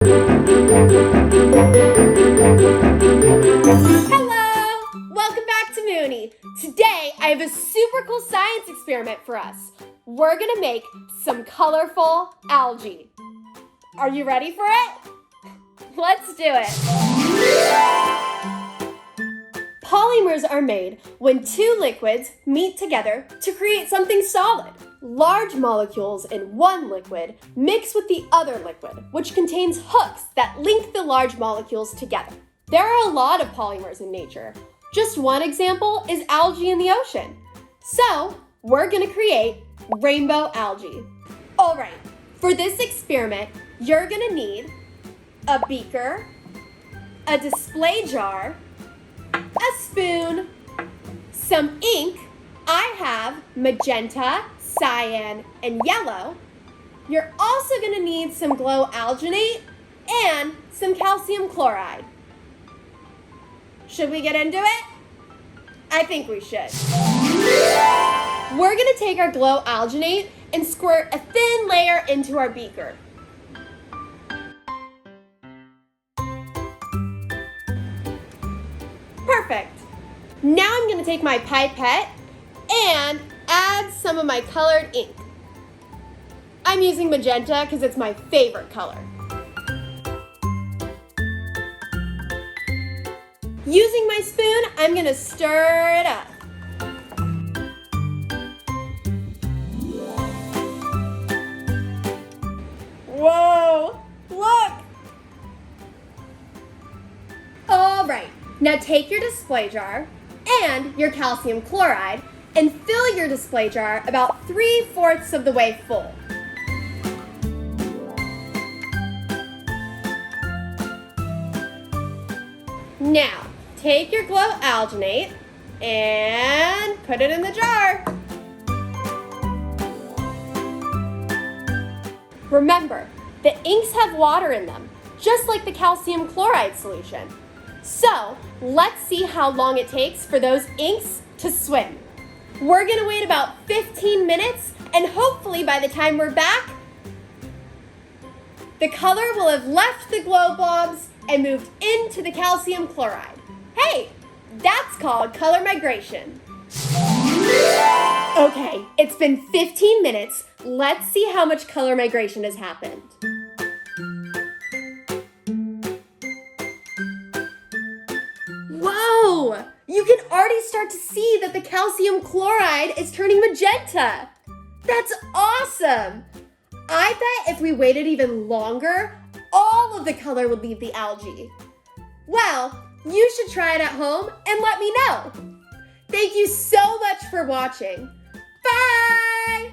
Hello! Welcome back to Moony. Today, I have a super cool science experiment for us. We're gonna make some colorful algae. Are you ready for it? Let's do it. Polymers are made when two liquids meet together to create something solid. Large molecules in one liquid mix with the other liquid, which contains hooks that link the large molecules together. There are a lot of polymers in nature. Just one example is algae in the ocean. So, we're gonna create rainbow algae. All right, for this experiment, you're gonna need a beaker, a display jar, a spoon, some ink. I have magenta, cyan, and yellow. You're also gonna need some glow alginate and some calcium chloride. Should we get into it? I think we should. We're gonna take our glow alginate and squirt a thin layer into our beaker. Perfect. Now I'm gonna take my pipette and add some of my colored ink. I'm using magenta because it's my favorite color. Using my spoon, I'm gonna stir it up. Whoa, look! All right, now take your display jar and your calcium chloride and fill your display jar about 3/4 of the way full. Now, take your glow alginate and put it in the jar. Remember, the inks have water in them, just like the calcium chloride solution. So, let's see how long it takes for those inks to swim. We're gonna wait about 15 minutes, and hopefully by the time we're back, the color will have left the glow blobs and moved into the calcium chloride. Hey, that's called color migration. Okay, it's been 15 minutes. Let's see how much color migration has happened. Whoa! You can already start to see that the calcium chloride is turning magenta. That's awesome! I bet if we waited even longer, all of the color would leave the algae. Well, you should try it at home and let me know. Thank you so much for watching. Bye!